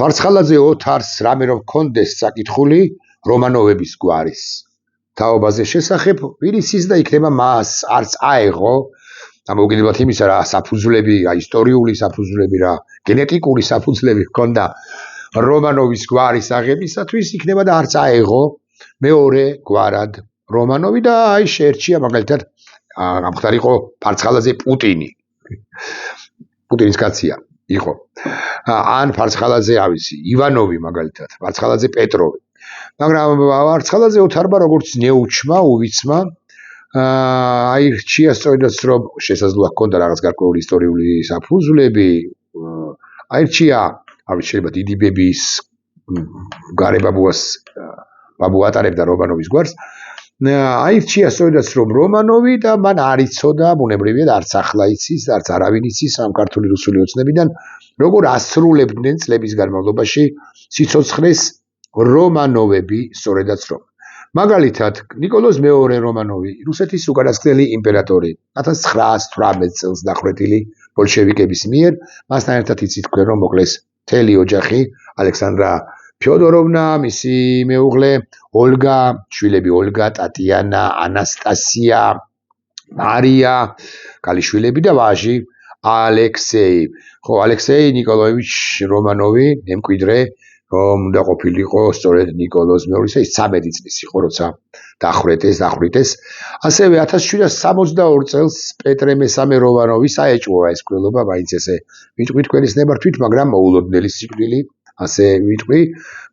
ფარცხალაძე ოთარს რამე რომ კონდეს საკითხული რომანოვების გვარის თაობაზე შესახებ ვირისის და იქნება მას არც აეღო ამოუგებად იმისა რა საფუძვლები ისტორიული საფუძვლები რა გენეტიკური საფუძვლები ჰქონდა რომანოვის გვარის აღებისათვის იქნება და არც აეღო მეორე გვარად რომანოვი და აი შეერჩია მაგალითად გამხდარიყო ფარცხალაძე პუტინის კაცია იყო ან ფარცხალაძე ავისი ივანოვი მაგალითად ფარცხალაძე პეტროვი მაგრამ ფარცხალაძე ოთარმა როგორც ნეუჩმა უვიცმა აირჩია სწორედაც რომ შესაძლოა ჰქონდა რაღაც გარკვეული ისტორიული საფუძვლები აირჩია ავი შეიძლება დიდი ბების გარებაბუას ბაბუ ატარებდა რომანოვის გვარს აირჩია სწორედაც რომ რომანოვი და მან არ იცოდა ბუნებრივია არც ახლა იცის არც არავინ იცის ამ ქართული რუსული ოცნებიდან როგორ ასრულებდნენ წლების განმავლობაში სიცოცხლეს რომანოვები სწორედაც რომ მაგალითად ნიკოლოზ მეორე რომანოვი რუსეთის უკანასკნელი იმპერატორი 1918 წელს დახვრეტილი ბოლშევიკების მიერ მასთან ერთად იცით თქვენ რომ მოკლეს მთელი ოჯახი ალექსანდრა ფიოდოროვნა მისი მეუღლე ოლგა შვილები ოლგა ტატიანა ანასტასია მარია კალიშვილები და ვაჟი ალექსეი ხო ალექსეი ნიკოლაევიჩ რომანოვი მემკვიდრე რომ უნდა ყოფილიყო სწორედ ნიკოლოზ მეორისა ის 13 წლის იყო როცა დახვრიტეს ასევე 1762 წელს პეტრე მესამე რომანოვი საეჭვოა ეს კვლელობა მაინც ესე ვიტყვი თქვენის ნებართვით მაგრამ მოულოდნელი სიკვდილი ასე ვიტყვი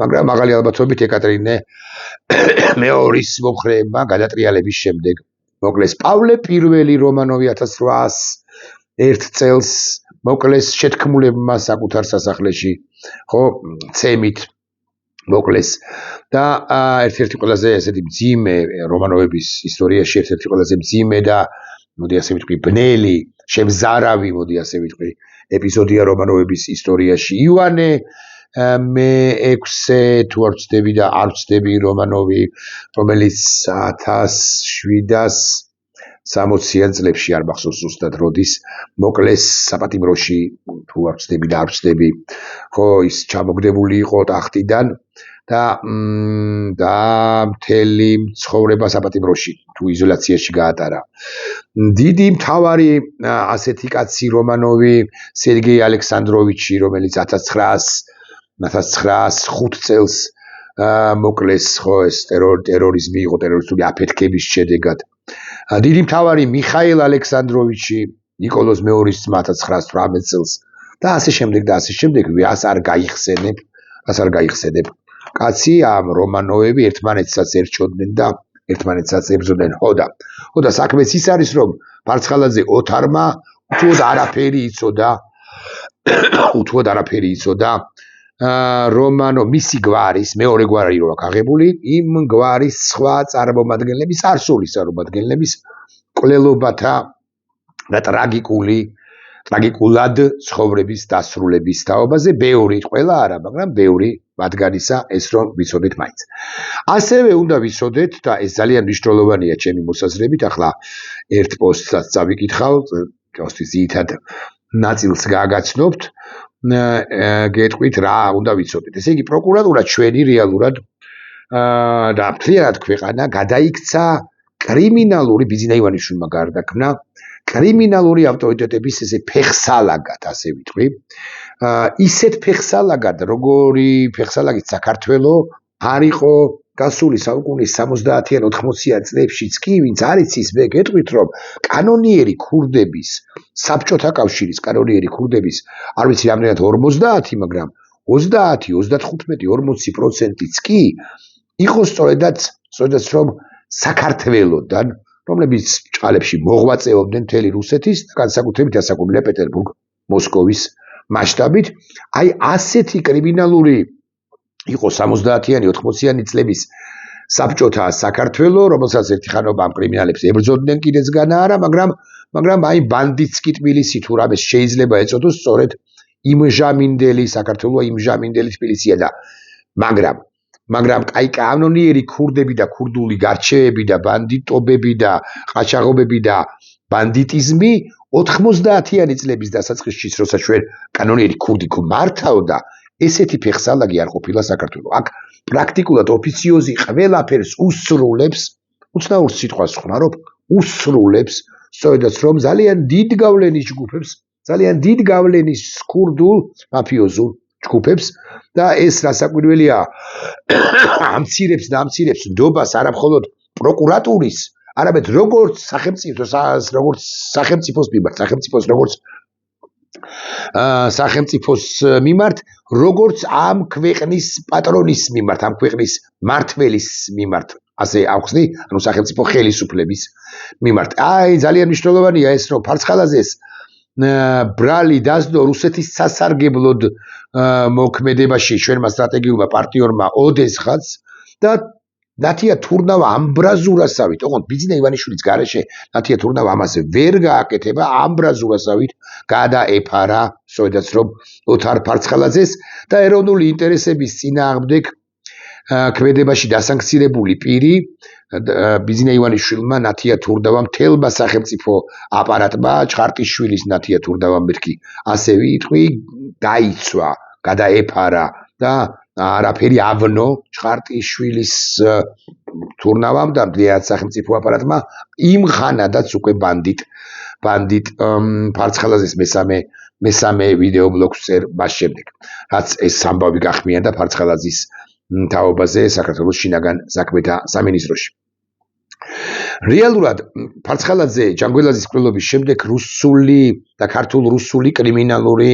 მაგრამ მაღალი ალბათობით ეკატერინე მეორის მომხრეებმა გადატრიალების შემდეგ მოკლეს პავლე პირველი რომანოვი 1801 წელს მოკლეს შეთქმულებმა საკუთარ სასახლეში ხო ცემით მოკლეს და ერთ-ერთი ყველაზე ესეთი მძიმე რომანოვების ისტორიაში ერთ-ერთი ყველაზე მძიმე და მოდი ასე ვიტყვი ბნელი შემზარავი მოდი ასე ვიტყვი ეპიზოდია რომანოვების ისტორიაში ივანე მე-6 თუ არ ვცდები და არ ვცდები რომანოვი რომელიც 1760-იან წლებში არ მახსოვს ზუსტად როდის მოკლეს საპატიმროში თუ არ ვცდები და არ ვცდები ხო ის ჩამოგდებული იყო ტახტიდან და მთელი ცხოვრება საპატიმროში თუ იზოლაციაში გაატარა დიდი მთავარი ასეთი კაცი რომანოვი სერგეი ალექსანდროვიჩი რომელიც 1905 წელს მოკლეს ხო ეს ტერორიზმი იყო ტერორისტული აფეთქების შედეგად დიდი მთავარი მიხაილ ალექსანდროვიჩი ნიკოლოზ მეორის ძმა 1918 წელს და ასე შემდეგ ვიას არ გაიხსენებ კაცი ამ რომანოვები ერთმანეთსაც ერჩოდნენ და ერთმანეთსაც ებრძოდნენ ხოდა საქმეც ის არის რომ ფარცხალაძე ოთარმა უთუოდ არაფერი იცოდა რომანო მისი გვარის მეორე გვარი რო აქვს აღებული იმ გვარის სხვა წარმომადგენლების არსული წარმომადგენლების კვლელობათა და ტრაგიკულად ცხოვრების დასრულების თაობაზე ბევრი ყველა არა მაგრამ ბევრი მათგანისა ეს რომ ვიცოდეთ მაინც ასევე უნდა ვიცოდეთ და ეს ძალიან მნიშვნელოვანია ჩემი მოსაზრებით ახლა ერთ პოსტსაც წავიკითხავ პოსტის ძირითად ნაწილს გააგაცნობთ გეტყვით რა უნდა ვიცოდეთ ესე იგი პროკურატურა ჩვენი რეალურად და მთლიანად ქვეყანა გადაიქცა კრიმინალური ბიძინა ივანიშვილმა გარდაქმნა კრიმინალური ავტორიტეტების ესე ფეხსალაგად ასე ვიტყვი ისეთ ფეხსალაგად როგორი ფეხსალაგით საქართველოს არ იყო გასული საუკუნის 70-იან 80-იან წლებშიც კი ვინც არ იცის მე გეტყვით რომ კანონიერი ქურდების საბჭოთა კავშირის კანონიერი ქურდების არ ვიცი რამდენად 50 მაგრამ 30-35-40%-იც კი იყო სწორედაც რომ საქართველოსდან რომლებიც ჭალებში მოღვაწეობდნენ მთელი რუსეთის და განსაკუთრებით ასაკობრივია პეტერბურგ მოსკოვის მასშტაბით აი ასეთი კრიმინალური იყო 70-იანი 80-იანი წლების საბჭოთა საქართველოს რომელსაც ერთი ხანობა ამ კრიმინალებს ებრძოდნენ კიდეც განა არა მაგრამ აი ბანდიტს კი თბილისი თუ რამეს შეიძლება ეწოდოს სწორედ იმჟამინდელი საქართველოს იმჟამინდელი თბილისია და მაგრამ აი კანონიერი ქურდები და ქურდული გარჩევები და ბანდიტობები და ყაჩაღობები და ბანდიტიზმი 90-იანი წლების დასაწყისშიც როცა ჩვენ კანონიერი ქურდი გვმართავდა ესეთი ფეხსალაგი არ ყოფილა საქართველოს. აქ პრაქტიკულად ოფიციოზი ყველაფერს უსრულებს, უცნაურ სიტყვას ხმარობ, უსრულებს, სწორედაც რომ ძალიან დიდ გავლენის ჯგუფებს, ძალიან დიდ გავლენის ქურდულ მაფიოზულ ჯგუფებს და ეს რასაკვირველია ამცირებს და ამცირებს ნდობას არა მხოლოდ პროკურატურის, არამედ როგორც სახელმწიფოს მიმართ, როგორც ამ ქვეყნის პატრონის მიმართ, ამ ქვეყნის მმართველის მიმართ, ასე ახსნი, ანუ სახელმწიფო ხელისუფლების მიმართ. აი, ძალიან მნიშვნელოვანია ეს, რომ ფარცხალაძეს ბრალი დასდო რუსეთის სასარგებლოდ მოქმედებაში ჩვენმა სტრატეგიულმა პარტნიორმა ოდესღაც და ნათია თურნავა ამბრაზურასავით, ოღონდ ბიძინა ივანიშვილის გარეშე ნათია თურნავა ამაზე ვერ გააკეთება, ამბრაზურასავით გადაეფარა, სწორედაც რომ ოთარ ფარცხალაძეს და ეროვნული ინტერესების წინააღმდეგ ქმედებაში დასანქცირებული პირი ბიძინა ივანიშვილმა ნათია თურნავამ თელმა სახელმწიფო აპარატმა ჭხარტიშვილის ნათია თურნავამ მერქი ასე ვიტყვი დაიცვა, გადაეფარა და არაფერი ავნო ჭხარტიშვილის თურნავამ და მთლიანად სახელმწიფო აპარატმა იმხანადაც უკვე ბანდიტ ფარცხალაძეს მესამე ვიდეო ბლოგს წერ მას შემდეგ, რაც ეს ამბავი გახმიანდა ფარცხალაძის თაობაზე საქართველოს შინაგან საქმეთა სამინისტროში. რეალურად ფარცხალაძე ჯანგველაძის მკვლელობის შემდეგ რუსული და ქართულ-რუსული კრიმინალური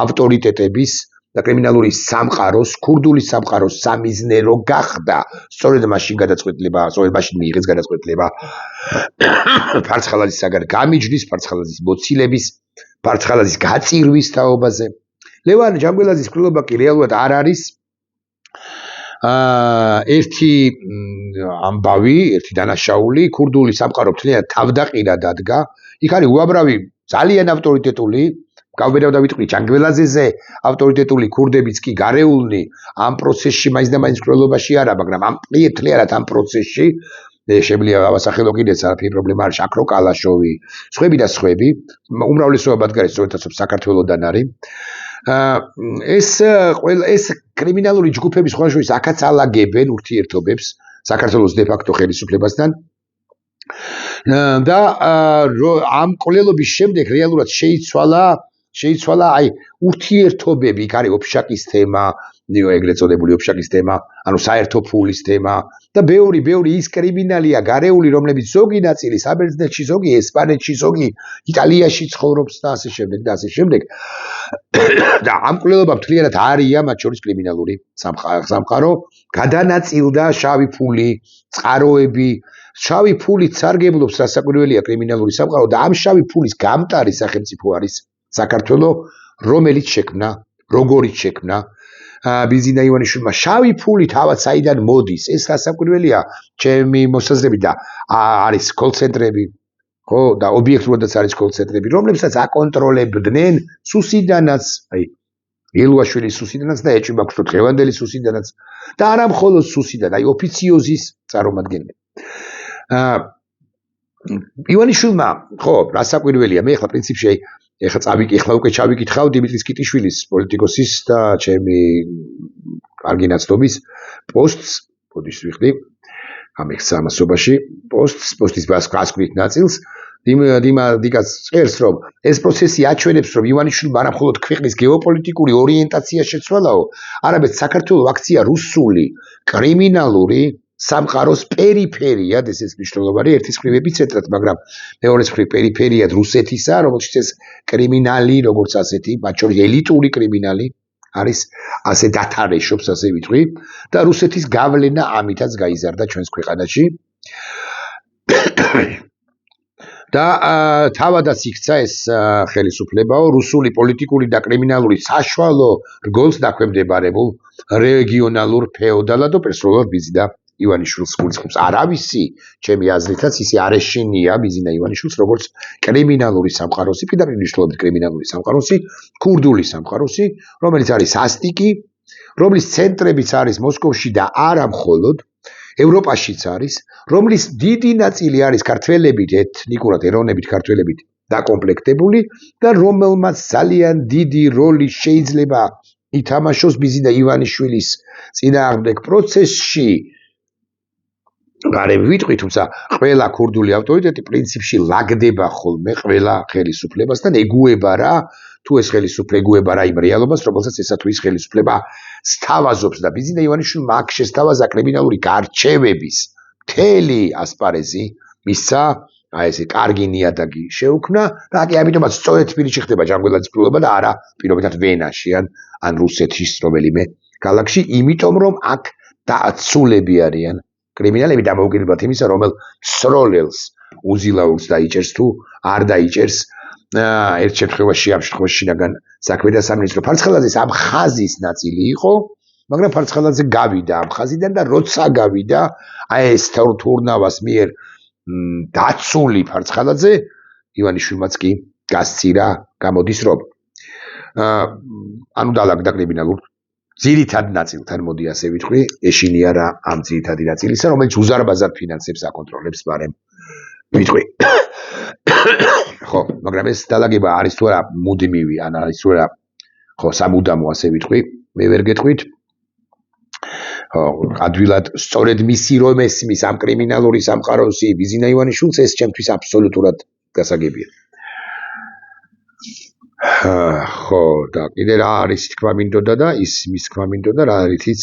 ავტორიტეტების და კრიმინალური სამყაროს, ქურდული სამყაროს სამიზნერო გახდა. სწორედ მაშინ მიიღეს გადაწყვეტილება ფარცხალაძისაგან გამიჯვნის, ფარცხალაძის მოცილების, ფარცხალაძის გაწირვის თაობაზე. ლევან ჯანგველაძის მკვლელობა კი რეალურად არ არის ერთი ამბავი, ერთი დანაშაული, ქურდული სამყარო მთლიანად თავდაყირა დადგა. იქ არის უამრავი ძალიან ავტორიტეტული, გავბერავ ვიტყვი ჯანგველაძეზე ავტორიტეტული ქურდებიც კი გარეულნი ამ პროცესში მაინც და მაინც მკვლელობაში არა, მაგრამ ამ მთლიანად ამ პროცესში შეგვიძლია ავასახელო კიდეც არაფერი პრობლემა არ შაქრო კალაშოვი, სხვები და სხვები, უმრავლესობა ბადგარი სწორედაც საქართველოსდან არის. ეს კრიმინალური ჯგუფები სხვა შორის აქაც ალაგებენ ურთიერთობებს საქართველოს დე-ფაქტო ხელისუფლებასთან და ამ კვლელობის შემდეგ რეალურად შეიცვალა აი ურთიერთობები, იქ არის ოფშაკის თემა, ეგრეთ წოდებული ოფშაკის თემა, ანუ საერთო ფულის თემა და ბევრი ის კრიმინალია გარეული, რომლებიც ზოგი ნაწილი საბერძნეთში, ზოგი ესპანეთში, ზოგი იტალიაში ცხოვრობს და ასე შემდეგ და ასე შემდეგ. და ამ კვლელობა მთლიანად არია მათ შორის კრიმინალური სამყარო, გადანაწილდა შავი ფული, წყაროები, შავი ფულით სარგებლობს რასაკვირველია კრიმინალური სამყარო და ამ შავი ფულის გამტარი სახელმწიფო არის საქართველოს, რომელიც შექმნა, როგორიც შექმნა ბიძინა ივანიშვილმა. შავი ფული თავად საიდან მოდის? ეს რასაკვირველია ჩემი მოსაზრებით და არის კოლცენტრები, ხო, და ობიექტურადაც არის კოლცენტრები, რომლებსაც აკონტროლებდნენ სუსიდანაც, აი ელუაშვილის სუსიდანაც და ეჭვი მაქვს რომ დღევანდელი სუსიდანაც და არა მხოლოდ სუსიდან, აი ოფიციოზის წარმომადგენლები. ივანიშვილმა, ხო, რასაკვირველია, მე ახლა პრინციპში ახლა უკვე ჩავიკითხავ დიმიტრის კიტიშვილის პოლიტიკოსის და ჩემი კარგი ნაცნობის პოსტს, ბოდიშს ვიხდი, ამის ამასობაში პოსტის გასკვით ნაწილს, დიმას წერს, რომ ეს პროცესი აჩვენებს, რომ ივანიშვილმა არა მხოლოდ ქვეყნის გეოპოლიტიკური ორიენტაცია შეცვალაო, არამედ საქართველოს აქცია რუსული კრიმინალური სამყაროს პერიფერიად, ესეც მნიშვნელოვანი, ერთის მხრივ ეპიცენტრად, მაგრამ მეორეს მხრივ პერიფერიად რუსეთისა, რომელშიც ეს კრიმინალი, როგორც ასეთი, მათ შორის ელიტური კრიმინალი არის, ასე დათარეშობს, ასე ვიტყვი, და რუსეთის გავლენა ამითაც გაიზარდა ჩვენს ქვეყანაში. და თავადაც იქცა ეს ხელისუფლებაო რუსული პოლიტიკური და კრიმინალური საშუალო რგოლს დაქვემდებარებულ რეგიონალურ ფეოდალად და პერსონალურ ბიძინა ივანიშვილს გულისხმობს. არავისი, ჩემი აზრითაც, ისე არ ეშინია ბიძინა ივანიშვილს, როგორც კრიმინალური სამყაროსი, პირდაპირ მნიშვნელობით კრიმინალური სამყაროსი, ქურდული სამყაროსი, რომელიც არის ასტიკი, რომლის ცენტრებიც არის მოსკოვში და არა მხოლოდ ევროპაშიც არის, რომლის დიდი ნაწილი არის ქართველებით, ეთნიკურად ეროვნებით ქართველებით დაკომპლექტებული და რომელმაც ძალიან დიდი როლი შეიძლება ითამაშოს ბიზინა ივანიშვილის წინააღმდეგ პროცესში გარემ ვიტყვი, თუმცა ყველა ქურდული ავტორიტეტი პრინციპში ლაგდება ხოლმე ყველა ხელისუფლებასთან, ეგუება რა, თუ ეს ხელისუფლება ეგუება რა იმ რეალობას, რომელსაც ესა თუ ის ხელისუფლება სთავაზობს და ბიზინა ივანიშვილმა აქ შესთავაზა კრიმინალური გარჩევების მთელი ასპარეზი, მისცა აი ესე კარგი ნიადაგი შეუქმნა და კი ამიტომაც სწორედ თბილისში ხდება ჯანმრთელობის ფლობა და არა პირობითად ვენაში ან რუსეთის რომელიმე ქალაქში, იმიტომ რომ აქ დაცულები არიან კრიმინალები დამოუკიდებლად იმისა, რომელ სროლელს უზილაურს დაიჭერს თუ არ დაიჭერს ერთ შემთხვევაში ამ შემთხვევაში შინაგან საქმეთა სამინისტრო. ფარცხელაძის ამ ხაზის ნაწილი იყო, მაგრამ ფარცხელაძე გავიდა ამ ხაზიდან და როცა გავიდა აი ეს თურნავას მიერ დაცული ფარცხელაძე ივანიშვილმაც კი გასცირა, გამოდის რომ ანუ დაალაგდა კრიმინალურ ძირითად ნაწილთან მოდი ასე ვიტყვი, ეშინია რა ამ ძირითადი ნაწილისა, რომელიც უზარ-ბაზარ ფინანსებს აკონტროლებს ბარემ ვიტყვი. ხო, მაგრამ ეს დაალაგება არის თუ არა მუდმივი, ან არის თუ არა ხო სამუდამო ასე ვიტყვი, მე ვერ გეტყვით. ადვილად სწორედ მისი რომ ესმის ამ კრიმინალური სამყაროსი ბიზინა ივანიშვილს ეს ჩემთვის აბსოლუტურად გასაგებია. ხო, და კიდე რა არის თქვა მინდოდა და ის მის თქვა მინდოდა რა არითიც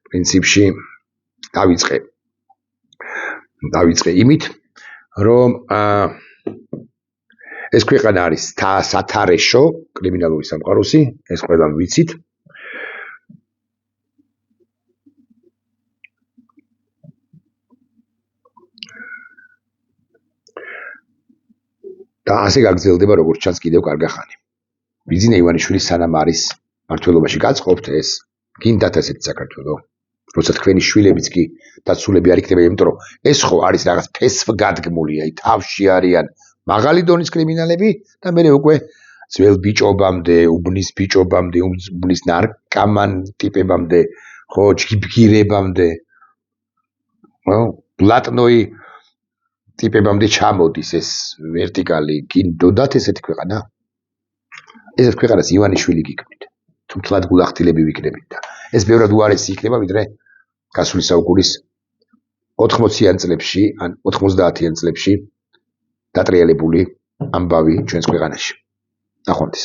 პრინციპში დავიწყე იმით, რომ ეს ქვეყანა არის სათარეშო კრიმინალური სამყაროსი, ეს ყველამ ვიცით. და ასე გაგრძელდება როგორც ჩანს კიდევ კარგახანი. ბიზინა ივანიშვილი სანამ არის მართლობაში გაწყობთ ეს გინდათ ასეთი საქართველო, როცა თქვენი შვილებიც კი დაცულები არ იქნება, იმიტომ რომ ეს ხო არის რაღაც ფესვგადგმული, აი თავში არიან მაღალი დონის კრიმინალები და მე უკვე ძველ ბიჭობამდე, უბნის ბიჭობამდე, უბნის ნარკამან ტიპებამდე, ხო, ჯგირებამდე, ბლატნოი ტიპებამდე ჩამოდის ეს ვერტიკალი, გინდოდათ ესეთი ქვეყანა? ეს ქვეყანას ივანიშვილი გიქმნით, თუ თლად გულახდილები ვიქნებით და ეს ბევრად უარესი იქნება, ვიდრე გასული საუკუნის 80-იან წლებში ან 90-იან წლებში დატრიალებული ამბავი ჩვენს ქვეყანაში. ნახვამდის.